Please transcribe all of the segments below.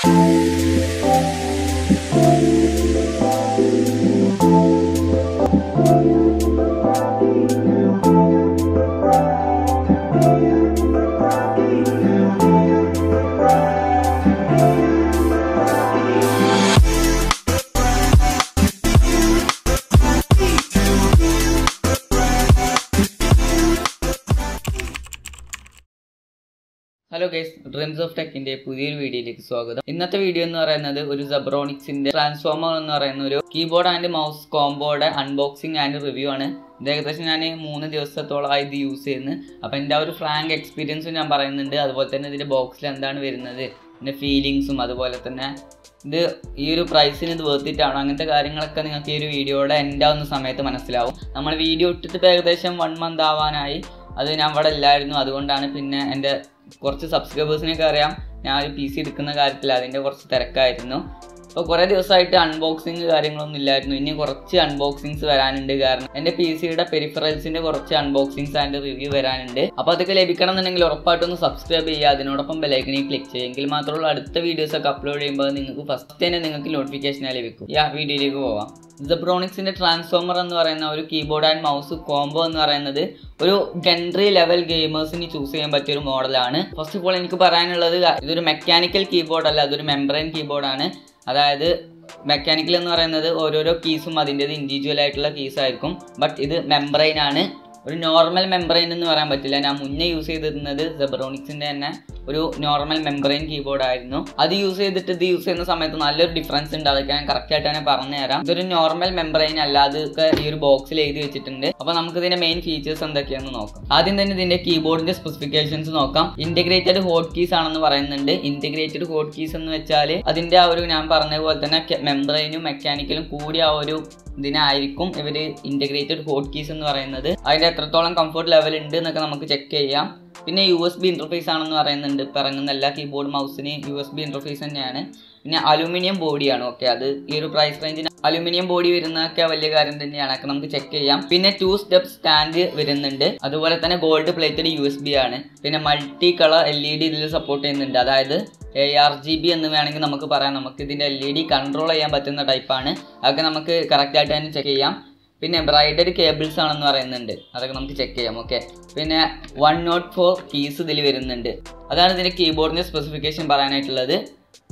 Hello guys, Dreams of Tech ന്റെ പുതിയൊരു വീഡിയോയിലേക്ക് സ്വാഗതം. ഇന്നത്തെ വീഡിയോ എന്ന് പറയുന്നത് ഒരു Zebronicsന്റെ ട്രാൻസ്ഫോമർ എന്ന് പറയുന്ന ഒരു കീബോർഡ് ആൻഡ് മൗസ് കോംബോയുടെ അൺബോക്സിംഗ് ആൻഡ് റിവ്യൂ ആണ്. ഇത് ഏകദേശം ഞാൻ 3 ദിവസത്തോളമായി ഇത് യൂസ് ചെയ്യുന്നു. അപ്പോൾ എൻ്റെ ഒരു ഫ്രാങ്ക് എക്സ്പീരിയൻസും ഞാൻ പറയുന്നുണ്ട്. അതുപോലെ തന്നെ ഇതിന്റെ ബോക്സിൽ എന്താണ് വരുന്നത്, ഇതിന്റെ ഫീലിംഗ്സും, അതുപോലെ തന്നെ ഇത് ഈ ഒരു പ്രൈസിന് ഇത് വർത്തിട്ടാണോ, അങ്ങനത്തെ കാര്യങ്ങളൊക്കെ നിങ്ങൾക്ക് ഈ ഒരു വീഡിയോയുടെ എൻ്റെ ആവുന്ന സമയത്ത് മനസ്സിലാവും. നമ്മൾ വീഡിയോ ഇട്ടിട്ട് ഏകദേശം 1 month ആവാനായി. അത് ഞാൻ ഇവിടെ ഇല്ലായിരുന്നു, അതുകൊണ്ടാണ്. പിന്നെ എൻ്റെ കുറച്ച് സബ്സ്ക്രൈബേഴ്സിനൊക്കെ അറിയാം ഞാൻ ഒരു PC എടുക്കുന്ന കാര്യത്തിൽ അതിൻ്റെ കുറച്ച് തിരക്കായിരുന്നു. അപ്പോൾ കുറേ ദിവസമായിട്ട് അൺബോക്സിങ് കാര്യങ്ങളൊന്നും ഇല്ലായിരുന്നു. ഇനി കുറച്ച് അൺബോക്സിങ്സ് വരാനുണ്ട്. കാരണം എൻ്റെ PCയുടെ പെരിഫറൽസിൻ്റെ കുറച്ച് അൺബോക്സിങ്സ് ആൻഡ് റിവ്യൂ വരാനുണ്ട്. അപ്പോൾ അതൊക്കെ ലഭിക്കണം എന്നുണ്ടെങ്കിൽ ഉറപ്പായിട്ടൊന്ന് സബ്സ്ക്രൈബ് ചെയ്യുക. അതിനോടൊപ്പം ബെലൈക്കണിൽ ക്ലിക്ക് ചെയ്യുമെങ്കിൽ മാത്രമുള്ള അടുത്ത വീഡിയോസൊക്കെ അപ്ലോഡ് ചെയ്യുമ്പോൾ നിങ്ങൾക്ക് ഫസ്റ്റ് തന്നെ നിങ്ങൾക്ക് നോട്ടിഫിക്കേഷനായി ലഭിക്കും. ഈ വീഡിയോയിലേക്ക് പോവാം. Zebronicsന്റെ ട്രാൻസ്ഫോമർ എന്ന് പറയുന്ന ഒരു കീബോർഡ് ആൻഡ് മൗസ് കോംബോ എന്ന് പറയുന്നത് ഒരു എൻട്രി ലെവൽ ഗെയിമേഴ്സിന് ചൂസ് ചെയ്യാൻ പറ്റിയ ഒരു മോഡലാണ്. ഫസ്റ്റ് ഓഫ് ഓൾ എനിക്ക് പറയാനുള്ളത്, ഇതൊരു മെക്കാനിക്കൽ കീബോർഡ് അല്ല, അതൊരു മെംബ്രെയിൻ കീബോർഡാണ്. അതായത് മെക്കാനിക്കൽ എന്ന് പറയുന്നത് ഓരോരോ കീസും അതിൻ്റെത് ഇൻഡിവിജ്വൽ ആയിട്ടുള്ള കീസ് ആയിരിക്കും. ബട്ട് ഇത് മെംബ്രെയിൻ ആണ്. ഒരു നോർമൽ മെംബ്രെയിൻ എന്ന് പറയാൻ പറ്റില്ല. ഞാൻ മുന്നേ യൂസ് ചെയ്തിരുന്നത് Zebronicsന്റെ തന്നെ ഒരു നോർമൽ മെംബ്രെയിൻ കീബോർഡ് ആയിരുന്നു. അത് യൂസ് ചെയ്തിട്ട് ഇത് യൂസ് ചെയ്യുന്ന സമയത്ത് നല്ലൊരു ഡിഫറൻസ് ഉണ്ട്. അതൊക്കെ ഞാൻ കറക്റ്റ് ആയിട്ട് തന്നെ പറഞ്ഞു തരാം. ഇതൊരു നോർമൽ മെംബ്രെയിൻ അല്ല, അതൊക്കെ ഈ ഒരു ബോക്സിൽ എഴുതി വെച്ചിട്ടുണ്ട്. അപ്പോൾ നമുക്ക് ഇതിന്റെ മെയിൻ ഫീച്ചേഴ്സ് എന്തൊക്കെയാണെന്ന് നോക്കാം. ആദ്യം തന്നെ ഇതിന്റെ കീബോർഡിന്റെ സ്പെസിഫിക്കേഷൻസ് നോക്കാം. ഇന്റഗ്രേറ്റഡ് ഹോട്ട് കീസ് ആണെന്ന് പറയുന്നുണ്ട്. ഇന്റഗ്രേറ്റഡ് ഹോട്ട് കീസ് എന്ന് വെച്ചാൽ അതിന്റെ ആ ഒരു ഞാൻ പറഞ്ഞ പോലെ തന്നെ മെംബ്രെയിനും മെക്കാനിക്കലും കൂടി ആ ഒരു ഇതിനായിരിക്കും ഇവര് ഇന്റഗ്രേറ്റഡ് ഹോട്ട് കീസ് എന്ന് പറയുന്നത്. അതിന്റെ എത്രത്തോളം കംഫർട്ട് ലെവൽ ഉണ്ട് എന്നൊക്കെ നമുക്ക് ചെക്ക് ചെയ്യാം. പിന്നെ USB ഇന്റർഫേസ് ആണെന്ന് പറയുന്നുണ്ട്. ഇപ്പം ഇറങ്ങുന്ന എല്ലാ കീബോർഡ് മൗസിന് USB ഇന്റർഫേസ് തന്നെയാണ്. പിന്നെ അലൂമിനിയം ബോഡിയാണ്. ഓക്കെ, അത് ഈ ഒരു പ്രൈസ് റേഞ്ചിന് അലൂമിനിയം ബോഡി വരുന്നതൊക്കെ വലിയ കാര്യം തന്നെയാണ്. അതൊക്കെ നമുക്ക് ചെക്ക് ചെയ്യാം. പിന്നെ 2 സ്റ്റെപ്പ് സ്റ്റാൻഡ് വരുന്നുണ്ട്. അതുപോലെ തന്നെ ഗോൾഡ് പ്ലേറ്റഡ് USB ആണ്. പിന്നെ മൾട്ടി കളർ LED ഇതിൽ സപ്പോർട്ട് ചെയ്യുന്നുണ്ട്. അതായത് ARGB എന്ന് വേണമെങ്കിൽ നമുക്ക് പറയാം. നമുക്ക് ഇതിന്റെ LED കൺട്രോൾ ചെയ്യാൻ പറ്റുന്ന ടൈപ്പാണ്. അതൊക്കെ നമുക്ക് കറക്റ്റ് ആയിട്ട് തന്നെ ചെക്ക് ചെയ്യാം. പിന്നെ ബ്രൈഡഡ് കേബിൾസ് ആണെന്ന് പറയുന്നുണ്ട്. അതൊക്കെ നമുക്ക് ചെക്ക് ചെയ്യാം. ഓക്കെ, പിന്നെ 104 കീസ് ഇതിൽ വരുന്നുണ്ട്. അതാണ് ഇതിന്റെ കീബോർഡിന്റെ സ്പെസിഫിക്കേഷൻ പറയാനായിട്ടുള്ളത്.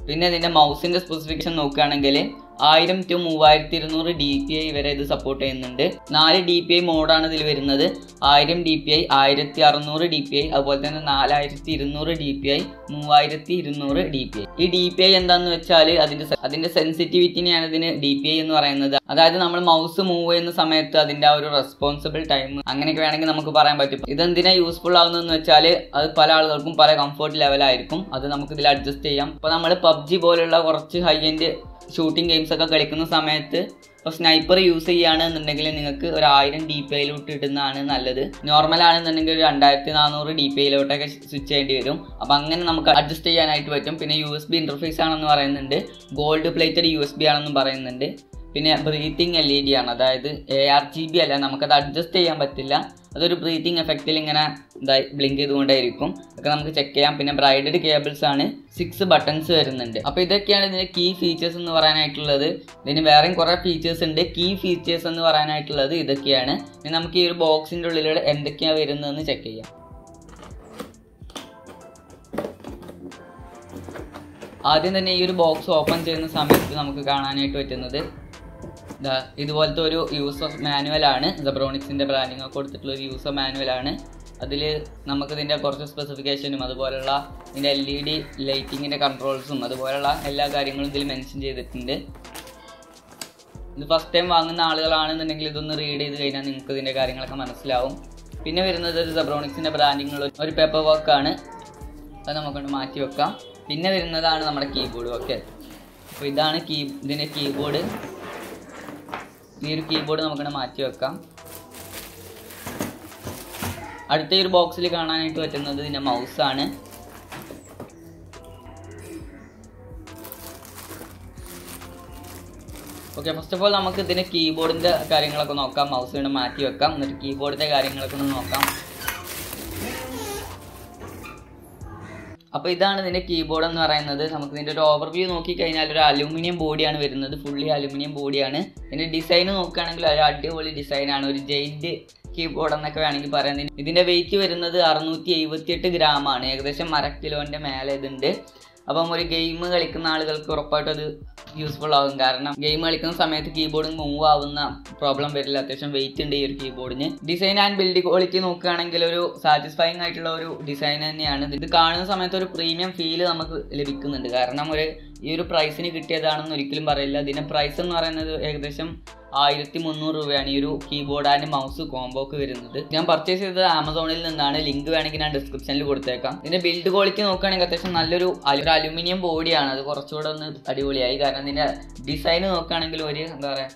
പിന്നെ ഇതിന്റെ മൗസിന്റെ സ്പെസിഫിക്കേഷൻ നോക്കുകയാണെങ്കിൽ 1000 to 3200 DPI വരെ ഇത് സപ്പോർട്ട് ചെയ്യുന്നുണ്ട്. 4 DPI മോഡാണ് ഇതിൽ വരുന്നത്. 1000 DPI, 1600 DPI, അതുപോലെ തന്നെ 4200 DPI, 3200 DPI. ഈ DPI എന്താണെന്ന് വെച്ചാൽ അതിന്റെ സെൻസിറ്റിവിറ്റിനെയാണ് ഇതിന് DPI എന്ന് പറയുന്നത്. അതായത് നമ്മൾ മൗസ് മൂവ് ചെയ്യുന്ന സമയത്ത് അതിന്റെ ആ ഒരു റെസ്പോൺസിബിൾ ടൈം അങ്ങനെയൊക്കെ വേണമെങ്കിൽ നമുക്ക് പറയാൻ പറ്റും. ഇതെന്തിനാ യൂസ്ഫുൾ ആവുന്നതെന്ന് വെച്ചാൽ അത് പല ആളുകൾക്കും പല കംഫർട്ട് ലെവലായിരിക്കും. അത് നമുക്ക് ഇതിൽ അഡ്ജസ്റ്റ് ചെയ്യാം. ഇപ്പോൾ നമ്മൾ PUBG പോലുള്ള കുറച്ച് ഹൈ എൻഡ് ഷൂട്ടിംഗ് ഗെയിംസ് ഒക്കെ കളിക്കുന്ന സമയത്ത് ഇപ്പോൾ സ്നൈപ്പർ യൂസ് ചെയ്യുകയാണെന്നുണ്ടെങ്കിൽ നിങ്ങൾക്ക് ഒരു 1000 DPIയിലോട്ട് ഇടുന്നതാണ് നല്ലത്. നോർമൽ ആണെന്നുണ്ടെങ്കിൽ ഒരു 2400 DPIയിലോട്ടൊക്കെ സ്വിച്ച് ചെയ്യേണ്ടി വരും. അപ്പോൾ അങ്ങനെ നമുക്ക് അഡ്ജസ്റ്റ് ചെയ്യാനായിട്ട് പറ്റും. പിന്നെ USB ഇന്റർഫേസ് ആണെന്ന് പറയുന്നുണ്ട്. ഗോൾഡ് പ്ലേറ്റഡ് USB ആണെന്നും പറയുന്നുണ്ട്. പിന്നെ ബ്രീത്തിങ് LED ആണ്. അതായത് ARGB അല്ല, നമുക്കത് അഡ്ജസ്റ്റ് ചെയ്യാൻ പറ്റില്ല. അതൊരു ബ്രീത്തിങ് എഫക്റ്റിൽ ഇങ്ങനെ ബ്ലിങ്ക് ചെയ്തുകൊണ്ടേയിരിക്കും. ഒക്കെ നമുക്ക് ചെക്ക് ചെയ്യാം. പിന്നെ ബ്രൈഡഡ് കേബിൾസ് ആണ്. 6 ബട്ടൺസ് വരുന്നുണ്ട്. അപ്പോൾ ഇതൊക്കെയാണ് ഇതിന്റെ കീ ഫീച്ചേഴ്സ് എന്ന് പറയാനായിട്ടുള്ളത്. ഇതിന് വേറെയും കുറേ ഫീച്ചേഴ്സ് ഉണ്ട്. കീ ഫീച്ചേഴ്സ് എന്ന് പറയാനായിട്ടുള്ളത് ഇതൊക്കെയാണ്. ഇനി നമുക്ക് ഈ ഒരു ബോക്സിന്റെ ഉള്ളിലൂടെ എന്തൊക്കെയാണ് വരുന്നതെന്ന് ചെക്ക് ചെയ്യാം. ആദ്യം തന്നെ ഈ ഒരു ബോക്സ് ഓപ്പൺ ചെയ്യുന്ന സമയത്ത് നമുക്ക് കാണാനായിട്ട് പറ്റുന്നത് ഇതുപോലത്തെ ഒരു യൂസർ മാനുവലാണ്. Zebronicsന്റെ ബ്രാൻഡിങ് ഒക്കെ കൊടുത്തിട്ടുള്ള ഒരു യൂസർ മാനുവലാണ്. അതിൽ നമുക്കിതിൻ്റെ കുറച്ച് സ്പെസിഫിക്കേഷനും അതുപോലുള്ള ഇതിൻ്റെ LED ലൈറ്റിങ്ങിൻ്റെ കൺട്രോൾസും അതുപോലുള്ള എല്ലാ കാര്യങ്ങളും ഇതിൽ മെൻഷൻ ചെയ്തിട്ടുണ്ട്. ഇത് ഫസ്റ്റ് ടൈം വാങ്ങുന്ന ആളുകളാണെന്നുണ്ടെങ്കിൽ ഇതൊന്ന് റീഡ് ചെയ്ത് കഴിഞ്ഞാൽ നിങ്ങൾക്ക് ഇതിൻ്റെ കാര്യങ്ങളൊക്കെ മനസ്സിലാവും. പിന്നെ വരുന്നത് ഒരു Zebronicsന്റെ ബ്രാൻഡിങ്ങുള്ള ഒരു പേപ്പർ വർക്കാണ്. അത് നമുക്കൊന്ന് മാറ്റി വെക്കാം. പിന്നെ വരുന്നതാണ് നമ്മുടെ കീബോർഡ്. ഓക്കെ, അപ്പോൾ ഇതാണ് ഇതിൻ്റെ കീബോർഡ്. ഈ ഒരു കീബോർഡ് നമുക്കിവിടെ മാറ്റി വെക്കാം. അടുത്ത ഈ ഒരു ബോക്സിൽ കാണാനായിട്ട് പറ്റുന്നത് ഇതിൻ്റെ മൗസാണ്. ഓക്കെ, ഫസ്റ്റ് ഓഫ് ഓൾ നമുക്ക് ഇതിൻ്റെ കീബോർഡിൻ്റെ കാര്യങ്ങളൊക്കെ നോക്കാം. മൗസ് ഇവിടെ മാറ്റി വെക്കാം. എന്നിട്ട് കീബോർഡിൻ്റെ കാര്യങ്ങളൊക്കെ ഒന്ന് നോക്കാം. അപ്പോൾ ഇതാണ് ഇതിൻ്റെ കീബോർഡ് എന്ന് പറയുന്നത്. നമുക്ക് ഇതിൻ്റെ ഒരു ഓവർവ്യൂ നോക്കിക്കഴിഞ്ഞാൽ ഒരു അലൂമിനിയം ബോഡിയാണ് വരുന്നത്, ഫുള്ളി അലൂമിനിയം ബോഡിയാണ്. ഇതിൻ്റെ ഡിസൈൻ നോക്കുകയാണെങ്കിൽ ഒരു അടിപൊളി ഡിസൈനാണ്, ഒരു ജെയിൻറ്റ് കീബോർഡ് എന്നൊക്കെ വേണമെങ്കിൽ പറയാം. ഇതിൻ്റെ വെയിറ്റ് വരുന്നത് 678 ഗ്രാമാണ്, ഏകദേശം 1/2 കിലോൻ്റെ മേലെ ഇതുണ്ട്. അപ്പം ഒരു ഗെയിം കളിക്കുന്ന ആളുകൾക്ക് ഉറപ്പായിട്ടും അത് യൂസ്ഫുൾ ആകും. കാരണം ഗെയിം കളിക്കുന്ന സമയത്ത് കീബോർഡ് മൂവ് ആവുന്ന പ്രോബ്ലം വരില്ല, അത്യാവശ്യം വെയിറ്റ് ഉണ്ട് ഈ ഒരു കീബോർഡിന്. ഡിസൈൻ ആൻഡ് ബിൽഡ് ക്വാളിറ്റി നോക്കുകയാണെങ്കിൽ ഒരു സാറ്റിസ്ഫൈങ് ആയിട്ടുള്ള ഒരു ഡിസൈൻ തന്നെയാണ്. ഇത് കാണുന്ന സമയത്ത് ഒരു പ്രീമിയം ഫീല് നമുക്ക് ലഭിക്കുന്നുണ്ട്. കാരണം ഈ ഒരു പ്രൈസിന് കിട്ടിയതാണെന്ന് ഒരിക്കലും പറയില്ല. ഇതിൻ്റെ പ്രൈസ് എന്ന് പറയുന്നത് ഏകദേശം 1300 രൂപയാണ് ഈ ഒരു കീബോർഡ് ആൻഡ് മൗസ് കോംബോക്ക് വരുന്നത്. ഞാൻ പർച്ചേസ് ചെയ്തത് ആമസോണിൽ നിന്നാണ്, ലിങ്ക് വേണമെങ്കിൽ ഞാൻ ഡിസ്ക്രിപ്ഷനിൽ കൊടുത്തേക്കാം. ഇതിന്റെ ബിൽഡ് ക്വാളിറ്റി നോക്കുകയാണെങ്കിൽ അത്യാവശ്യം നല്ലൊരു അലുമിനിയം ബോഡിയാണ്, അത് കുറച്ചുകൂടെ ഒന്ന് അടിപൊളിയായി. കാരണം ഇതിന്റെ ഡിസൈൻ നോക്കുകയാണെങ്കിൽ ഒരു എന്താ പറയുക,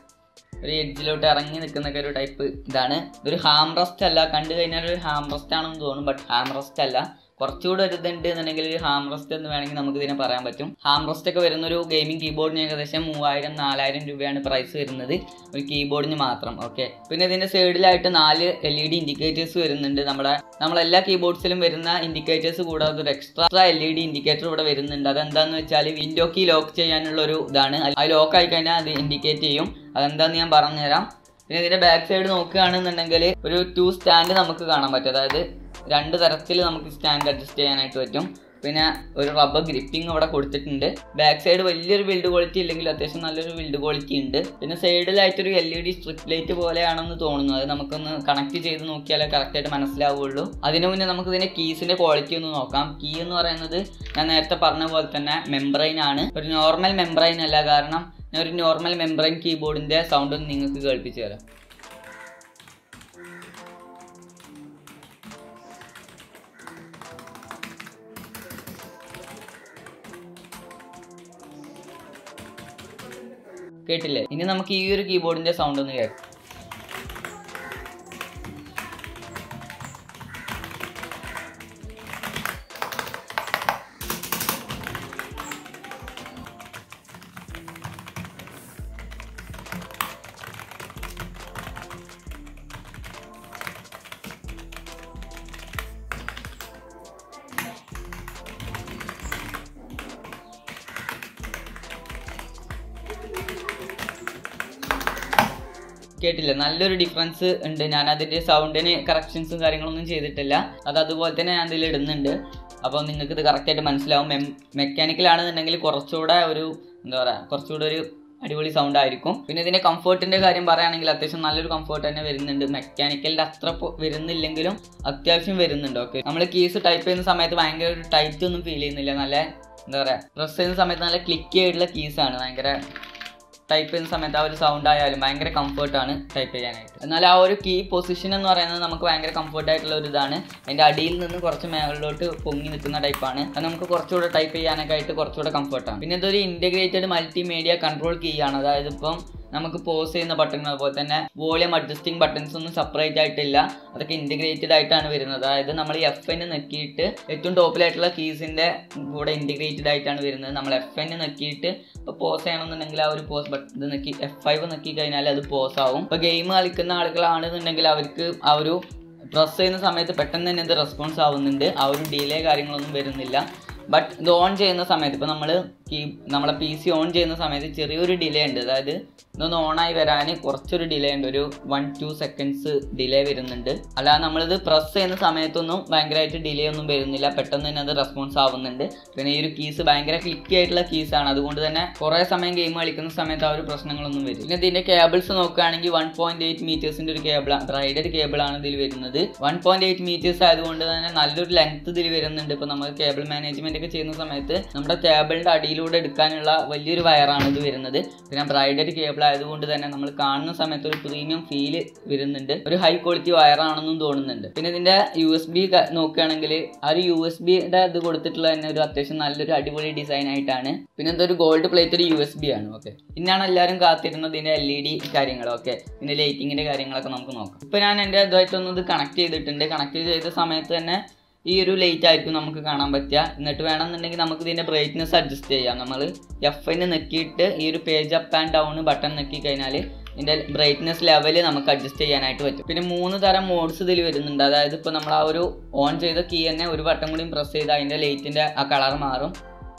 ഒരു എഡ്ജിലോട്ട് ഇറങ്ങി നിൽക്കുന്നൊക്കെ ഒരു ടൈപ്പ് ഇതാണ്. ഇതൊരു ഹാം റെസ്റ്റ് അല്ല, കണ്ടു കഴിഞ്ഞാൽ ഒരു ഹാം റെസ്റ്റ് ആണെന്ന് തോന്നും, ബട്ട് ഹാം റെസ്റ്റ് അല്ല. കുറച്ചുകൂടെ ഒരു ഇതുണ്ട് എന്നുണ്ടെങ്കിൽ ഒരു ഹാം റെസ്റ്റ് എന്ന് വേണമെങ്കിൽ നമുക്ക് ഇതിനെ പറയാൻ പറ്റും. ഹാം റെസ്റ്റ് ഒക്കെ വരുന്ന ഒരു ഗെയിമിംഗ് കീബോർഡിന് ഏകദേശം 3000-4000 രൂപയാണ് പ്രൈസ് വരുന്നത് ഒരു കീബോർഡിന് മാത്രം. ഓക്കെ, പിന്നെ ഇതിന്റെ സൈഡിലായിട്ട് 4 LED ഇൻഡിക്കേറ്റേഴ്സ് വരുന്നുണ്ട്. നമ്മളെല്ലാ കീബോർഡ്സിലും വരുന്ന ഇൻഡിക്കേറ്റേഴ്സ് കൂടാതെ ഒരു എക്സ്ട്രാ LED ഇൻഡിക്കേറ്റർ ഇവിടെ വരുന്നുണ്ട്. അതെന്താന്ന് വെച്ചാൽ വിൻഡോ കീ ലോക്ക് ചെയ്യാനുള്ള ഒരു ഇതാണ്. അത് ലോക്ക് ആയി കഴിഞ്ഞാൽ അത് ഇൻഡിക്കേറ്റ് ചെയ്യും. അതെന്താന്ന് ഞാൻ പറഞ്ഞുതരാം. പിന്നെ ഇതിന്റെ ബാക്ക് സൈഡ് നോക്കുകയാണെന്നുണ്ടെങ്കിൽ ഒരു 2 സ്റ്റാൻഡ് നമുക്ക് കാണാൻ പറ്റും, അതായത് 2 തരത്തിൽ നമുക്ക് സ്റ്റാൻഡ് അഡ്ജസ്റ്റ് ചെയ്യാനായിട്ട് പറ്റും. പിന്നെ ഒരു റബ്ബർ ഗ്രിപ്പിംഗ് ഇവിടെ കൊടുത്തിട്ടുണ്ട്. ബാക്ക് സൈഡ് വലിയൊരു ബിൽഡ് ക്വാളിറ്റി ഇല്ലെങ്കിൽ അത്യാവശ്യം നല്ലൊരു ബിൽഡ് ക്വാളിറ്റി ഉണ്ട്. പിന്നെ സൈഡിലായിട്ടൊരു LED സ്ട്രിപ്പ് ലൈറ്റ് പോലെയാണെന്ന് തോന്നുന്നു. അത് നമുക്കൊന്ന് കണക്ട് ചെയ്ത് നോക്കിയാലേ കറക്റ്റായിട്ട് മനസ്സിലാവുള്ളൂ. അതിനു മുന്നേ നമുക്ക് ഇതിന്റെ കീസിന്റെ ക്വാളിറ്റി ഒന്ന് നോക്കാം. കീ എന്ന് പറയുന്നത് ഞാൻ നേരത്തെ പറഞ്ഞ പോലെ തന്നെ മെംബ്രെയിൻ ആണ്, ഒരു നോർമൽ മെംബ്രെയിൻ അല്ല. കാരണം ഞാൻ ഒരു നോർമൽ മെംബ്രെയിൻ കീബോർഡിന്റെ സൗണ്ട് ഒന്ന് നിങ്ങൾക്ക് കേൾപ്പിച്ചു തരാം. കേട്ടില്ലേ? ഇനി നമുക്ക് ഈ ഒരു കീബോർഡിന്റെ സൗണ്ട് ഒന്ന് കേൾക്കാം. കേട്ടില്ല, നല്ലൊരു ഡിഫറൻസ് ഉണ്ട്. ഞാൻ അതിൻ്റെ സൗണ്ടിന് കറക്ഷൻസും കാര്യങ്ങളൊന്നും ചെയ്തിട്ടില്ല, അതുപോലെ തന്നെ ഞാൻ ഇതിൽ ഇടുന്നുണ്ട്. അപ്പോൾ നിങ്ങൾക്ക് ഇത് കറക്റ്റായിട്ട് മനസ്സിലാവും. മെക്കാനിക്കലാണെന്നുണ്ടെങ്കിൽ കുറച്ചുകൂടെ ഒരു എന്താ പറയുക, കുറച്ചുകൂടെ ഒരു അടിപൊളി സൗണ്ട് ആയിരിക്കും. പിന്നെ ഇതിൻ്റെ കംഫർട്ടിൻ്റെ കാര്യം പറയുകയാണെങ്കിൽ അത്യാവശ്യം നല്ലൊരു കംഫർട്ട് തന്നെ വരുന്നുണ്ട്. മെക്കാനിക്കലിൻ്റെ അത്ര വരുന്നില്ലെങ്കിലും അത്യാവശ്യം വരുന്നുണ്ട്. ഓക്കെ, നമ്മൾ കീസ് ടൈപ്പ് ചെയ്യുന്ന സമയത്ത് ഭയങ്കര ഒരു ടൈറ്റ് ഒന്നും ഫീൽ ചെയ്യുന്നില്ല. നല്ല എന്താ പറയുക, പ്രസ് ചെയ്യുന്ന സമയത്ത് നല്ല ക്ലിക്ക് ആയിട്ടുള്ള കീസാണ്. ഭയങ്കര ടൈപ്പ് ചെയ്യുന്ന സമയത്ത് ആ ഒരു സൗണ്ട് ആയാലും ഭയങ്കര കംഫർട്ടാണ് ടൈപ്പ് ചെയ്യാനായിട്ട്. എന്നാൽ ആ ഒരു കീ പൊസിഷൻ എന്ന് പറയുന്നത് നമുക്ക് ഭയങ്കര കംഫർട്ടായിട്ടുള്ള ഒരു ഇതാണ്. അതിൻ്റെ അടിയിൽ നിന്ന് കുറച്ച് മേളിലോട്ട് പൊങ്ങി നിൽക്കുന്ന ടൈപ്പാണ്. അത് നമുക്ക് കുറച്ചുകൂടെ ടൈപ്പ് ചെയ്യാനൊക്കെ ആയിട്ട് കുറച്ചുകൂടെ കംഫർട്ടാണ്. പിന്നെ ഇതൊരു ഇൻറ്റഗ്രേറ്റഡ് മൾട്ടിമീഡിയ കൺട്രോൾ കീ ആണ്. അതായത് ഇപ്പം നമുക്ക് പോസ് ചെയ്യുന്ന ബട്ടൺ, അതുപോലെ തന്നെ വോളിയം അഡ്ജസ്റ്റിംഗ് ബട്ടൺസ് ഒന്നും സെപ്പറേറ്റ് ആയിട്ടില്ല, അതൊക്കെ ഇൻറ്റഗ്രേറ്റഡ് ആയിട്ടാണ് വരുന്നത്. അതായത് നമ്മൾ FN നെക്കിയിട്ട് ഏറ്റവും ടോപ്പിലായിട്ടുള്ള കീസിൻ്റെ കൂടെ ഇൻറ്റഗ്രേറ്റഡ് ആയിട്ടാണ് വരുന്നത്. നമ്മൾ FN നെക്കിയിട്ട് ഇപ്പോൾ പോസ് ചെയ്യണമെന്നുണ്ടെങ്കിൽ ആ ഒരു പോസ് ബട്ടൺ ഇത് നെക്കി F5 നെക്കി കഴിഞ്ഞാൽ അത് പോസ് ആവും. ഇപ്പോൾ ഗെയിം കളിക്കുന്ന ആളുകളാണെന്നുണ്ടെങ്കിൽ അവർക്ക് ആ ഒരു പ്രസ് ചെയ്യുന്ന സമയത്ത് പെട്ടെന്ന് തന്നെ ഇത് റെസ്പോൺസ് ആവുന്നുണ്ട്, ആ ഒരു ഡിലേ കാര്യങ്ങളൊന്നും വരുന്നില്ല. ബട്ട് ഇത് ഓൺ ചെയ്യുന്ന സമയത്ത് ഇപ്പോൾ നമ്മളെ PC ഓൺ ചെയ്യുന്ന സമയത്ത് ചെറിയൊരു ഡിലേ ഉണ്ട്. അതായത് ഇതൊന്ന് ഓണായി വരാൻ കുറച്ചൊരു ഡിലേ ഉണ്ട്, ഒരു 1-2 സെക്കൻഡ്സ് ഡിലേ വരുന്നുണ്ട്. അല്ലാതെ നമ്മളിത് പ്രസ് ചെയ്യുന്ന സമയത്തൊന്നും ഭയങ്കരമായിട്ട് ഡിലേ ഒന്നും വരുന്നില്ല, പെട്ടെന്ന് തന്നെ അത് റെസ്പോൺസ് ആവുന്നുണ്ട്. പിന്നെ ഈ ഒരു കീസ് ഭയങ്കര ക്ലിക്കി ആയിട്ടുള്ള കീസാണ്, അതുകൊണ്ട് തന്നെ കുറേ സമയം ഗെയിം കളിക്കുന്ന സമയത്ത് ആ ഒരു പ്രശ്നങ്ങളൊന്നും വരും. പിന്നെ ഇതിൻ്റെ കേബിൾസ് നോക്കുകയാണെങ്കിൽ 1.8 മീറ്റേഴ്സിൻ്റെ ഒരു കേബിളാണ്, ബ്രൈഡഡ് കേബിളാണ് ഇതിൽ വരുന്നത്. 1.8 മീറ്റേഴ്സ് ആയതുകൊണ്ട് തന്നെ നല്ലൊരു ലെങ്ത് ഇതിൽ വരുന്നുണ്ട്. ഇപ്പോൾ നമ്മൾ കേബിൾ മാനേജ്മെന്റ് ഒക്കെ ചെയ്യുന്ന സമയത്ത് നമ്മുടെ കേബിളിൻ്റെ അടിയിലൂടെ എടുക്കാനുള്ള വലിയൊരു വയറാണ് ഇത് വരുന്നത്. പിന്നെ ബ്രൈഡഡ് കേബിൾ ആയതുകൊണ്ട് തന്നെ നമ്മൾ കാണുന്ന സമയത്ത് ഒരു പ്രീമിയം ഫീല് വരുന്നുണ്ട്, ഒരു ഹൈ ക്വാളിറ്റി വയറാണെന്നും തോന്നുന്നുണ്ട്. പിന്നെ ഇതിന്റെ USB നോക്കുകയാണെങ്കിൽ ആ ഒരു USB-യുടെ ഇത് കൊടുത്തിട്ടുള്ള തന്നെ ഒരു അത്യാവശ്യം നല്ലൊരു അടിപൊളി ഡിസൈൻ ആയിട്ടാണ്. പിന്നെ എന്തൊരു ഗോൾഡ് പ്ലേറ്റഡ് USB ആണ്. ഓക്കെ, ഇന്നാണ് എല്ലാവരും കാത്തിരുന്നത് ഇതിന്റെ LED കാര്യങ്ങളൊക്കെ, ഇതിന്റെ ലൈറ്റിങ്ങിന്റെ കാര്യങ്ങളൊക്കെ നമുക്ക് നോക്കാം. ഇപ്പൊ ഞാൻ എൻ്റെ ഇതായിട്ടൊന്നും ഇത് കണക്ട് ചെയ്തിട്ടുണ്ട്. കണക്ട് ചെയ്ത സമയത്ത് തന്നെ ഈ ഒരു ലൈറ്റ് ആയിരിക്കും നമുക്ക് കാണാൻ പറ്റുക. എന്നിട്ട് വേണമെന്നുണ്ടെങ്കിൽ നമുക്ക് ഇതിൻ്റെ ബ്രൈറ്റ്നെസ് അഡ്ജസ്റ്റ് ചെയ്യാം. നമ്മൾ FN നെക്കിയിട്ട് ഈ ഒരു page up and down button നെക്കി കഴിഞ്ഞാൽ ഇതിൻ്റെ ബ്രൈറ്റ്നസ് ലെവൽ നമുക്ക് അഡ്ജസ്റ്റ് ചെയ്യാനായിട്ട് പറ്റും. പിന്നെ 3 തരം മോഡ്സ് ഇതിൽ വരുന്നുണ്ട്. അതായത് ഇപ്പോൾ നമ്മൾ ആ ഒരു ഓൺ ചെയ്ത കീ തന്നെ ഒരു ബട്ടൺ കൂടി പ്രസ് ചെയ്ത് അതിൻ്റെ ലൈറ്റിൻ്റെ ആ കളർ മാറും.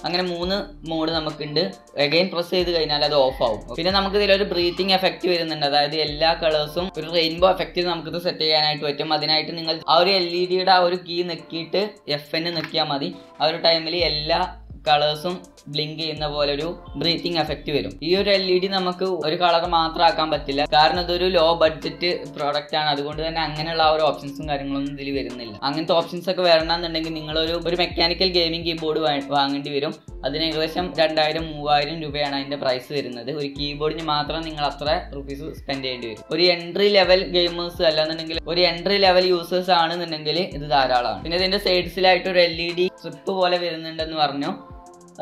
അങ്ങനെ 3 മോഡ് നമുക്കുണ്ട്. അഗൈൻ പ്രസ് ചെയ്ത് കഴിഞ്ഞാൽ അത് ഓഫ് ആവും. പിന്നെ നമുക്ക് ഇതിലൊരു ബ്രീത്തിങ് എഫക്റ്റ് വരുന്നുണ്ട്. അതായത് എല്ലാ കളേഴ്സും ഒരു റെയിൻബോ എഫക്റ്റ് നമുക്കിത് സെറ്റ് ചെയ്യാനായിട്ട് പറ്റും. അതിനായിട്ട് നിങ്ങൾ ആ ഒരു LED-യുടെ ആ ഒരു കീ നെക്കിയിട്ട് FN നെക്കിയാൽ മതി. ആ ഒരു ടൈമിൽ എല്ലാ കളേഴ്സും ബ്ലിങ്ക് ചെയ്യുന്ന പോലെ ഒരു ബ്രീത്തിങ് എഫക്റ്റ് വരും. ഈ ഒരു LED നമുക്ക് ഒരു കളർ മാത്രം ആക്കാൻ പറ്റില്ല, കാരണം ഇതൊരു ലോ ബഡ്ജറ്റ് പ്രോഡക്റ്റ് ആണ്. അതുകൊണ്ട് തന്നെ അങ്ങനെയുള്ള ആ ഒരു ഓപ്ഷൻസും കാര്യങ്ങളൊന്നും ഇതിൽ വരുന്നില്ല. അങ്ങനത്തെ ഓപ്ഷൻസ് ഒക്കെ വരണമെന്നുണ്ടെങ്കിൽ നിങ്ങളൊരു മെക്കാനിക്കൽ ഗെയിമിംഗ് കീബോർഡ് വാങ്ങേണ്ടി വരും. അതിന് ഏകദേശം 2000-3000 രൂപയാണ് അതിന്റെ പ്രൈസ് വരുന്നത്. ഒരു കീബോർഡിന് മാത്രം നിങ്ങൾ അത്ര റുപ്പീസ് സ്പെൻഡ് ചെയ്യേണ്ടി വരും. ഒരു എൻട്രി ലെവൽ ഗെയിമേഴ്സ് അല്ലാന്നുണ്ടെങ്കിൽ ഒരു എൻട്രി ലെവൽ യൂസേഴ്സ് ആണെന്നുണ്ടെങ്കിൽ ഇത് ധാരാളമാണ്. പിന്നെ ഇതിന്റെ സൈഡ്സിലായിട്ട് ഒരു LED സ്ട്രിപ്പ് പോലെ വരുന്നുണ്ടെന്ന് പറഞ്ഞു.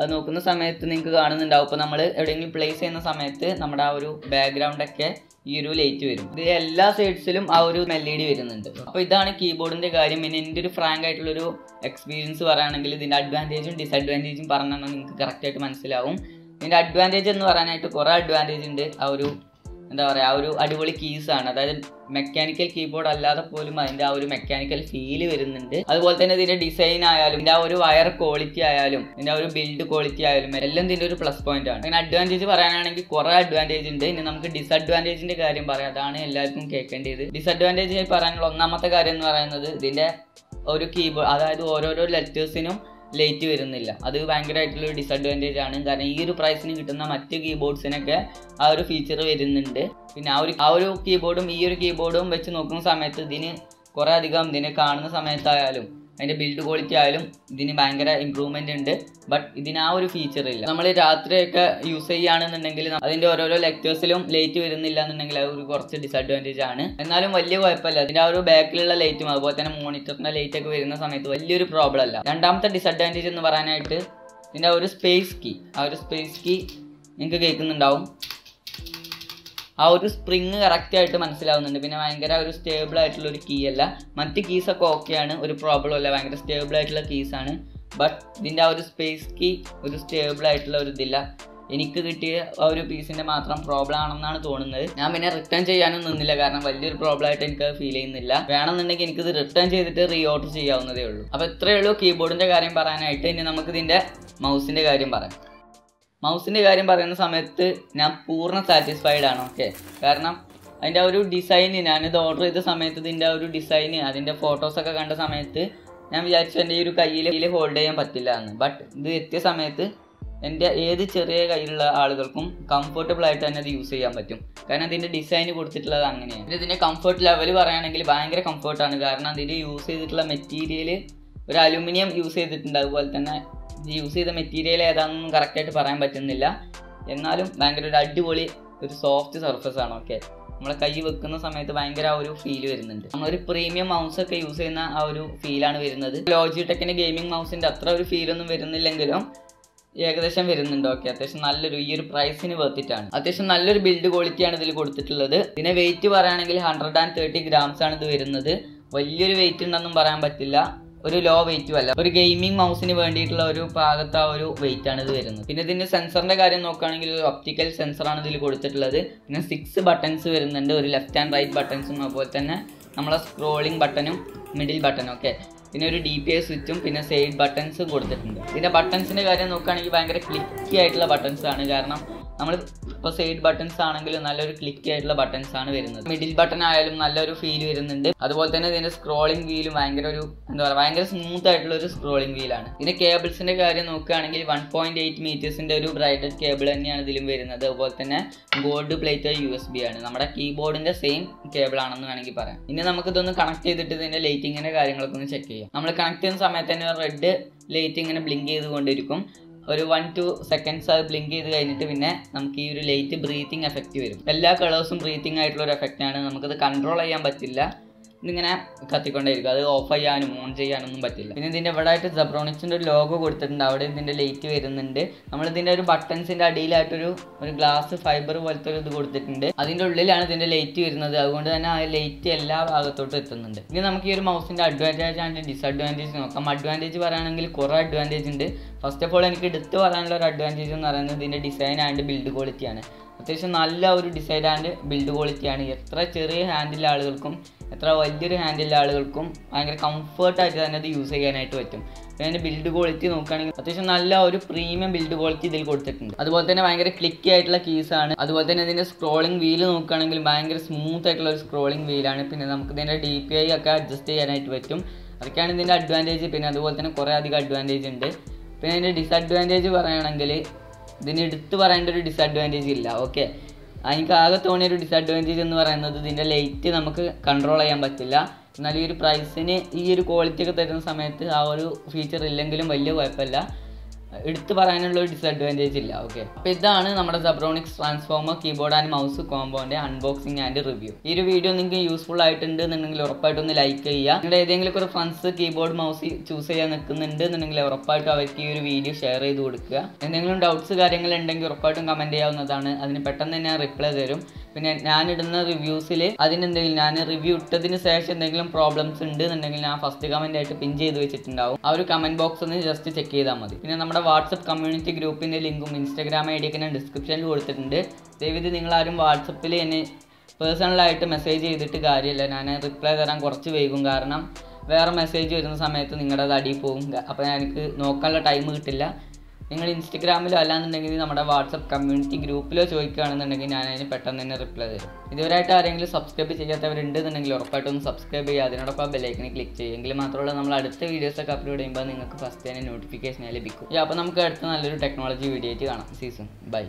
അത് നോക്കുന്ന സമയത്ത് നിങ്ങൾക്ക് കാണുന്നുണ്ടാവും. ഇപ്പോൾ നമ്മൾ എവിടെയെങ്കിലും പ്ലേസ് ചെയ്യുന്ന സമയത്ത് നമ്മുടെ ആ ഒരു ബാക്ക്ഗ്രൗണ്ടൊക്കെ ഈ ഒരു ലൈറ്റ് വരും. ഇത് എല്ലാ സൈഡ്സിലും ആ ഒരു LED വരുന്നുണ്ട്. അപ്പോൾ ഇതാണ് കീബോർഡിൻ്റെ കാര്യം. പിന്നെ എൻ്റെ ഒരു ഫ്രാങ്ക് ആയിട്ടുള്ളൊരു എക്സ്പീരിയൻസ് പറയുകയാണെങ്കിൽ ഇതിൻ്റെ അഡ്വാൻറ്റേജും ഡിസഡ്വാൻറ്റേജും പറഞ്ഞാൽ നിങ്ങൾക്ക് കറക്റ്റായിട്ട് മനസ്സിലാവും. ഇതിൻ്റെ അഡ്വാൻറ്റേജ് എന്ന് പറയാനായിട്ട് കുറേ അഡ്വാൻറ്റേജ് ഉണ്ട്. ആ ഒരു എന്താ പറയുക, ആ ഒരു അടിപൊളി കീസാണ്. അതായത് മെക്കാനിക്കൽ കീബോർഡ് അല്ലാതെ പോലും അതിൻ്റെ ആ ഒരു മെക്കാനിക്കൽ ഫീല് വരുന്നുണ്ട്. അതുപോലെ തന്നെ ഇതിൻ്റെ ഡിസൈൻ ആയാലും ഇതിൻ്റെ ആ ഒരു വയർ ക്വാളിറ്റി ആയാലും ഇതിൻ്റെ ആ ഒരു ബിൽഡ് ക്വാളിറ്റി ആയാലും എല്ലാം ഇതിൻ്റെ ഒരു പ്ലസ് പോയിന്റ് ആണ്. അങ്ങനെ അഡ്വാൻറ്റേജ് പറയാനാണെങ്കിൽ കുറേ അഡ്വാൻറ്റേജ് ഉണ്ട്. ഇനി നമുക്ക് ഡിസഡ്വാൻറ്റേജിൻ്റെ കാര്യം പറയാം. അതാണ് എല്ലാവർക്കും കേൾക്കേണ്ടത്. ഡിസഡ്വാൻറ്റേജ് പറയാനുള്ള ഒന്നാമത്തെ കാര്യം എന്ന് പറയുന്നത് ഇതിൻ്റെ ഒരു കീബോർഡ്, അതായത് ഓരോരോ ലെറ്റേഴ്സിനും ലൈറ്റ് വരുന്നില്ല. അത് ഭയങ്കരമായിട്ടുള്ളൊരു ഡിസഡ്വാൻറ്റേജ് ആണ്. കാരണം ഈ ഒരു പ്രൈസിന് കിട്ടുന്ന മറ്റ് കീബോർഡ്സിനൊക്കെ ആ ഒരു ഫീച്ചർ വരുന്നുണ്ട്. പിന്നെ ആ ഒരു കീബോർഡും ഈ ഒരു കീബോർഡും വെച്ച് നോക്കുന്ന സമയത്ത് ഇതിന് കുറേ അധികം ഇതിനെ കാണുന്ന സമയത്തായാലും അതിൻ്റെ ബിൽഡ് ക്വാളിറ്റി ആയാലും ഇതിന് ഭയങ്കര ഇമ്പ്രൂവ്മെൻ്റ് ഉണ്ട്. ബട്ട് ഇതിന് ആ ഒരു ഫീച്ചർ ഇല്ല. നമ്മൾ രാത്രിയൊക്കെ യൂസ് ചെയ്യുകയാണെന്നുണ്ടെങ്കിൽ അതിൻ്റെ ഓരോരോ ലെക്ചേഴ്സിലും ലൈറ്റ് വരുന്നില്ല എന്നുണ്ടെങ്കിൽ അത് ഒരു കുറച്ച് ഡിസഡ്വാൻറ്റേജ് ആണ്. എന്നാലും വലിയ കുഴപ്പമില്ല. അതിൻ്റെ ആ ഒരു ബാക്കിലുള്ള ലൈറ്റും അതുപോലെ തന്നെ മോണിറ്ററിൻ്റെ ലൈറ്റ് ഒക്കെ വരുന്ന സമയത്ത് വലിയൊരു പ്രോബ്ലം അല്ല. രണ്ടാമത്തെ ഡിസഡ്വാൻറ്റേജ് എന്ന് പറയാനായിട്ട് ഇതിൻ്റെ ആ ഒരു സ്പേസ് കീ. ആ ഒരു സ്പേസ് കീ നിങ്ങൾക്ക് കേൾക്കുന്നുണ്ടാവും. ആ ഒരു സ്പ്രിങ് കറക്റ്റായിട്ട് മനസ്സിലാവുന്നുണ്ട്. പിന്നെ ഭയങ്കര ഒരു സ്റ്റേബിൾ ആയിട്ടുള്ള ഒരു കീ അല്ല. മറ്റ് കീസൊക്കെ ഓക്കെയാണ്, ഒരു പ്രോബ്ലം അല്ല, ഭയങ്കര സ്റ്റേബിൾ ആയിട്ടുള്ള കീസാണ്. ബട്ട് ഇതിൻ്റെ ആ ഒരു സ്പേസ് കീ ഒരു സ്റ്റേബിൾ ആയിട്ടുള്ള ഒരു ഇതില്ല. എനിക്ക് കിട്ടിയ ആ ഒരു പീസിൻ്റെ മാത്രം പ്രോബ്ലം ആണെന്നാണ് തോന്നുന്നത്. ഞാൻ പിന്നെ റിട്ടേൺ ചെയ്യാനും നിന്നില്ല, കാരണം വലിയൊരു പ്രോബ്ലം ആയിട്ട് എനിക്ക് ഫീൽ ചെയ്യുന്നില്ല. വേണമെന്നുണ്ടെങ്കിൽ എനിക്കിത് റിട്ടേൺ ചെയ്തിട്ട് റീ ഓർഡർ ചെയ്യാവുന്നതേ ഉള്ളൂ. അപ്പോൾ ഇത്രയേ ഉള്ളൂ കീബോർഡിൻ്റെ കാര്യം പറയാനായിട്ട്. ഇനി നമുക്കിതിൻ്റെ മൗസിൻ്റെ കാര്യം പറയാം. മൗസിൻ്റെ കാര്യം പറയുന്ന സമയത്ത് ഞാൻ പൂർണ്ണ സാറ്റിസ്ഫൈഡ് ആണ്. ഓക്കെ, കാരണം അതിൻ്റെ ആ ഒരു ഡിസൈന്, ഞാനിത് ഓർഡർ ചെയ്ത സമയത്ത് ഇതിൻ്റെ ആ ഒരു ഡിസൈന്, അതിൻ്റെ ഫോട്ടോസൊക്കെ കണ്ട സമയത്ത് ഞാൻ വിചാരിച്ചു എൻ്റെ ഈ ഒരു കയ്യിൽ ഹോൾഡ് ചെയ്യാൻ പറ്റില്ല എന്ന്. ബട്ട് ഇത് എത്തിയ സമയത്ത് എൻ്റെ ഏത് ചെറിയ കയ്യിലുള്ള ആളുകൾക്കും കംഫർട്ടബിൾ ആയിട്ട് തന്നെ അത് യൂസ് ചെയ്യാൻ പറ്റും. കാരണം ഇതിൻ്റെ ഡിസൈൻ കൊടുത്തിട്ടുള്ളത് അങ്ങനെയാണ്. പിന്നെ ഇതിൻ്റെ കംഫർട്ട് ലെവൽ പറയുകയാണെങ്കിൽ ഭയങ്കര കംഫർട്ടാണ്. കാരണം അതിൻ്റെ യൂസ് ചെയ്തിട്ടുള്ള മെറ്റീരിയൽ ഒരു അലുമിനിയം യൂസ് ചെയ്തിട്ടുണ്ട്. അതുപോലെ തന്നെ യൂസ് ചെയ്ത മെറ്റീരിയൽ ഏതാണെന്നൊന്നും കറക്റ്റായിട്ട് പറയാൻ പറ്റുന്നില്ല. എന്നാലും ഭയങ്കര ഒരു അടിപൊളി ഒരു സോഫ്റ്റ് സർഫസ് ആണ്. ഓക്കെ, നമ്മളെ കൈ വെക്കുന്ന സമയത്ത് ഭയങ്കര ആ ഒരു ഫീൽ വരുന്നുണ്ട്. നമ്മളൊരു പ്രീമിയം മൗസ് ഒക്കെ യൂസ് ചെയ്യുന്ന ആ ഒരു ഫീലാണ് വരുന്നത്. ലോജിടെക്കിൻ്റെ ഗെയിമിംഗ് മൗസിൻ്റെ അത്ര ഒരു ഫീലൊന്നും വരുന്നില്ലെങ്കിലും ഏകദേശം വരുന്നുണ്ട്. ഓക്കെ, അത്യാവശ്യം നല്ലൊരു ഈ ഒരു പ്രൈസിന് വർത്തിട്ടാണ്. അത്യാവശ്യം നല്ലൊരു ബിൽഡ് ക്വാളിറ്റിയാണ് ഇതിൽ കൊടുത്തിട്ടുള്ളത്. ഇതിനെ വെയിറ്റ് പറയുകയാണെങ്കിൽ 130 grams ആണ് ഇത് വരുന്നത്. വലിയൊരു വെയിറ്റ് ഉണ്ടെന്നും പറയാൻ പറ്റില്ല, ഒരു ലോ വെയിറ്റും അല്ല. ഒരു ഗെയിമിംഗ് മൗസിന് വേണ്ടിയിട്ടുള്ള ഒരു ഭാഗത്ത് ആ ഒരു വെയിറ്റ് ആണ് ഇത് വരുന്നത്. പിന്നെ ഇതിൻ്റെ സെൻസറിൻ്റെ കാര്യം നോക്കുകയാണെങ്കിൽ ഒരു ഒപ്റ്റിക്കൽ സെൻസറാണ് ഇതിൽ കൊടുത്തിട്ടുള്ളത്. പിന്നെ 6 ബട്ടൺസ് വരുന്നുണ്ട്, ഒരു ലെഫ്റ്റ് ആൻഡ് റൈറ്റ് ബട്ടൺസും അതുപോലെ തന്നെ നമ്മളെ സ്ക്രോളിംഗ് ബട്ടണും മിഡിൽ ബട്ടണും. ഓക്കെ, പിന്നെ ഒരു DPI സ്വിച്ചും പിന്നെ സൈഡ് ബട്ടൺസ് കൊടുത്തിട്ടുണ്ട്. ഇതിൻ്റെ ബട്ടൺസിൻ്റെ കാര്യം നോക്കുകയാണെങ്കിൽ ഭയങ്കര ക്ലിക്കി ആയിട്ടുള്ള ബട്ടൺസ് ആണ്. കാരണം നമ്മൾ ഇപ്പോൾ സൈഡ് ബട്ടൺസ് ആണെങ്കിലും നല്ലൊരു ക്ലിക്കി ആയിട്ടുള്ള ബട്ടൺസ് ആണ് വരുന്നത്. മിഡിൽ ബട്ടൺ ആയാലും നല്ലൊരു ഫീൽ വരുന്നുണ്ട്. അതുപോലെ തന്നെ ഇതിൻ്റെ സ്ക്രോളിംഗ് വീലും ഭയങ്കര ഒരു എന്താ പറയുക, ഭയങ്കര സ്മൂത്ത് ആയിട്ടുള്ള ഒരു സ്ക്രോളിംഗ് വീലാണ്. ഇതിൻ്റെ കേബിൾസിൻ്റെ കാര്യം നോക്കുകയാണെങ്കിൽ 1.8 മീറ്റേഴ്സിൻ്റെ ഒരു ബ്രൈഡഡ് കേബിൾ തന്നെയാണ് ഇതിലും വരുന്നത്. അതുപോലെ തന്നെ ഗോൾഡ് പ്ലേറ്റഡ് USB ആണ്. നമ്മുടെ കീബോർഡിൻ്റെ സെയിം കേബിൾ ആണെന്ന് വേണമെങ്കിൽ പറയാം. ഇനി നമുക്കിതൊന്ന് കണക്ട് ചെയ്തിട്ട് ഇതിൻ്റെ ലൈറ്റിങ്ങിൻ്റെ കാര്യങ്ങളൊക്കെ ഒന്ന് ചെക്ക് ചെയ്യാം. നമ്മൾ കണക്ട് ചെയ്യുന്ന സമയത്ത് തന്നെ റെഡ് ലൈറ്റ് ഇങ്ങനെ ബ്ലിങ്ക് ചെയ്തുകൊണ്ടിരിക്കും. ഒരു 1-2 seconds അത് ബ്ലിങ്ക് ചെയ്ത് കഴിഞ്ഞിട്ട് പിന്നെ നമുക്ക് ഈ ഒരു ലൈറ്റ് ബ്രീത്തിങ് എഫക്റ്റ് വരും. എല്ലാ കളേഴ്സും ബ്രീത്തിങ് ആയിട്ടുള്ള ഒരു എഫക്റ്റാണ്. നമുക്കത് കൺട്രോൾ ചെയ്യാൻ പറ്റില്ല, ഇതിങ്ങനെ കത്തിക്കൊണ്ടേയിരിക്കും. അത് ഓഫ് ചെയ്യാനും ഓൺ ചെയ്യാനൊന്നും പറ്റില്ല. പിന്നെ ഇതിൻ്റെ ഇവിടെ ആയിട്ട് Zebronicsൻ്റെ ഒരു ലോഗോ കൊടുത്തിട്ടുണ്ട്. അവിടെ ഇതിൻ്റെ ലൈറ്റ് വരുന്നുണ്ട്. നമ്മളിതിൻ്റെ ഒരു ബട്ടൺസിൻ്റെ അടിയിലായിട്ടൊരു ഗ്ലാസ് ഫൈബർ പോലത്തെ ഒരു ഇത് കൊടുത്തിട്ടുണ്ട്. അതിൻ്റെ ഉള്ളിലാണ് ഇതിൻ്റെ ലൈറ്റ് വരുന്നത്. അതുകൊണ്ട് തന്നെ ആ ലൈറ്റ് എല്ലാ ഭാഗത്തോട്ടും എത്തുന്നുണ്ട്. ഇനി നമുക്ക് ഈ ഒരു മൗസിൻ്റെ അഡ്വാൻറ്റേജ് ആൻഡ് ഡിസഡ്വാൻറ്റേജ് നോക്കാം. അഡ്വാൻറ്റേജ് പറയുകയാണെങ്കിൽ കുറേ അഡ്വാൻറ്റേജ് ഉണ്ട്. ഫസ്റ്റ് ഓഫ് ഓൾ എനിക്ക് എടുത്ത് പറയാനുള്ള ഒരു അഡ്വാൻറ്റേജ് എന്ന് പറയുന്നത് ഇതിൻ്റെ ഡിസൈൻ ആൻഡ് ബിൽഡ് ക്വാളിറ്റിയാണ്. അത്യാവശ്യം നല്ല ഒരു ഡിസൈൻ ആൻഡ് ബിൽഡ് ക്വാളിറ്റിയാണ്. എത്ര ചെറിയ ഹാൻഡിലുള്ള ആളുകൾക്കും എത്ര വലിയൊരു ഹാൻഡിലുള്ള ആളുകൾക്കും ഭയങ്കര കംഫർട്ടായിട്ട് തന്നെ അത് യൂസ് ചെയ്യാനായിട്ട് പറ്റും. പിന്നെ അതിൻ്റെ ബിൽഡ് ക്വാളിറ്റി നോക്കുകയാണെങ്കിൽ അത്യാവശ്യം നല്ല ഒരു പ്രീമിയം ബിൽഡ് ക്വാളിറ്റി ഇതിൽ കൊടുത്തിട്ടുണ്ട്. അതുപോലെ തന്നെ ഭയങ്കര ക്ലിക്കി ആയിട്ടുള്ള കീസാണ്. അതുപോലെ തന്നെ ഇതിൻ്റെ സ്ക്രോളിംഗ് വീല് നോക്കുകയാണെങ്കിൽ ഭയങ്കര സ്മൂത്ത് ആയിട്ടുള്ള ഒരു സ്ക്രോളിംഗ് വീലാണ്. പിന്നെ നമുക്ക് ഇതിൻ്റെ DPI ഒക്കെ അഡ്ജസ്റ്റ് ചെയ്യാനായിട്ട് പറ്റും. അതൊക്കെയാണ് ഇതിൻ്റെ അഡ്വാൻറ്റേജ്. പിന്നെ അതുപോലെ തന്നെ കുറേ അധികം അഡ്വാൻറ്റേജ് ഉണ്ട്. പിന്നെ ഇതിൻ്റെ ഡിസഡ്വാൻറ്റേജ് പറയുകയാണെങ്കിൽ ഇതിന് എടുത്ത് പറയേണ്ട ഒരു ഡിസഡ്വാൻറ്റേജ് ഇല്ല. ഓക്കെ, എനിക്ക് ആകെ തോന്നിയൊരു ഡിസഡ്വാൻറ്റേജ് എന്ന് പറയുന്നത് ഇതിൻ്റെ ലൈറ്റ് നമുക്ക് കൺട്രോൾ ചെയ്യാൻ പറ്റില്ല. എന്നാൽ ഈ ഒരു പ്രൈസിന് ഈ ഒരു ക്വാളിറ്റി ഒക്കെ തരുന്ന സമയത്ത് ആ ഒരു ഫീച്ചർ ഇല്ലെങ്കിലും വലിയ കുഴപ്പമില്ല. എടുത്ത് പറയാനുള്ള ഒരു ഡിസഡ്വാൻറ്റേജ് ഇല്ല. ഓക്കെ, അപ്പോൾ ഇതാണ് നമ്മുടെ Zebronics transformer keyboard and mouse കോമ്പോൻ്റെ അൺബോക്സിംഗ് ആൻഡ് റിവ്യൂ. ഈ ഒരു വീഡിയോ നിങ്ങൾക്ക് യൂസ്ഫുൾ ആയിട്ടുണ്ട് എന്നുണ്ടെങ്കിൽ ഉറപ്പായിട്ടൊന്ന് ലൈക്ക് ചെയ്യുക. നിങ്ങളുടെ ഏതെങ്കിലും ഒരു ഫ്രണ്ട്സ് കീബോർഡ് മൗസ് ചൂസ് ചെയ്യാൻ നിൽക്കുന്നുണ്ട് എന്നുണ്ടെങ്കിൽ ഉറപ്പായിട്ടും അവർക്ക് ഈ ഒരു വീഡിയോ ഷെയർ ചെയ്ത് കൊടുക്കുക. എന്തെങ്കിലും ഡൗട്ട്സ് കാര്യങ്ങളുണ്ടെങ്കിൽ ഉറപ്പായിട്ടും കമൻറ്റ് ചെയ്യാവുന്നതാണ്. അതിന് പെട്ടെന്ന് തന്നെ ഞാൻ റിപ്ലൈ തരും. പിന്നെ ഞാനിടുന്ന റിവ്യൂസിൽ അതിനെന്തെങ്കിലും ഞാൻ റിവ്യൂ ഇട്ടതിന് ശേഷം എന്തെങ്കിലും പ്രോബ്ലംസ് ഉണ്ട് എന്നുണ്ടെങ്കിൽ ഞാൻ ഫസ്റ്റ് കമൻ്റ് ആയിട്ട് പിൻ ചെയ്ത് വെച്ചിട്ടുണ്ടാവും. ആ ഒരു കമൻറ്റ് ബോക്സ് ഒന്ന് ജസ്റ്റ് ചെക്ക് ചെയ്താൽ മതി. പിന്നെ നമ്മുടെ വാട്സപ്പ് കമ്മ്യൂണിറ്റി ഗ്രൂപ്പിൻ്റെ ലിങ്കും ഇൻസ്റ്റാഗ്രാം ID ഒക്കെ ഞാൻ ഡിസ്ക്രിപ്ഷനിൽ കൊടുത്തിട്ടുണ്ട്. ദയവേത് നിങ്ങളാരും വാട്സപ്പിൽ എന്നെ പേഴ്സണലായിട്ട് മെസ്സേജ് ചെയ്തിട്ട് കാര്യമില്ല. ഞാൻ റിപ്ലൈ തരാൻ കുറച്ച് വൈകും. കാരണം വേറെ മെസ്സേജ് വരുന്ന സമയത്ത് നിങ്ങളുടെ അത് അടിയിൽ പോകും. അപ്പോൾ എനിക്ക് നോക്കാനുള്ള ടൈം കിട്ടില്ല. നിങ്ങൾ ഇൻസ്റ്റഗ്രാമിലോ അല്ലാന്നുണ്ടെങ്കിൽ നമ്മുടെ വാട്സപ്പ് കമ്മ്യൂണിറ്റി ഗ്രൂപ്പിലോ ചോദിക്കുകയാണെന്നുണ്ടെങ്കിൽ ഞാൻ അതിന് പെട്ടെന്ന് തന്നെ റിപ്ലൈ തരും. ഇതുവരെയായിട്ട് ആരെങ്കിലും സബ്സ്ക്രൈബ് ചെയ്യാത്തവരുണ്ടെന്നുണ്ടെങ്കിൽ ഉറപ്പായിട്ടൊന്ന് സബ്സ്ക്രൈബ് ചെയ്യുക. അതിനോടൊപ്പം ബെല്ലൈക്കണിൽ ക്ലിക്ക് ചെയ്യുക. എങ്കിൽ മാത്രമല്ല നമ്മൾ അടുത്ത വീഡിയോസൊക്കെ അപ്ലോഡ് ചെയ്യുമ്പോൾ നിങ്ങൾക്ക് ഫസ്റ്റ് തന്നെ നോട്ടിഫിക്കേഷൻ ലഭിക്കും. അപ്പോൾ നമുക്ക് അടുത്ത നല്ലൊരു ടെക്നോളജി വീഡിയോ ആയിട്ട് കാണാം. സീസൺ ബൈ.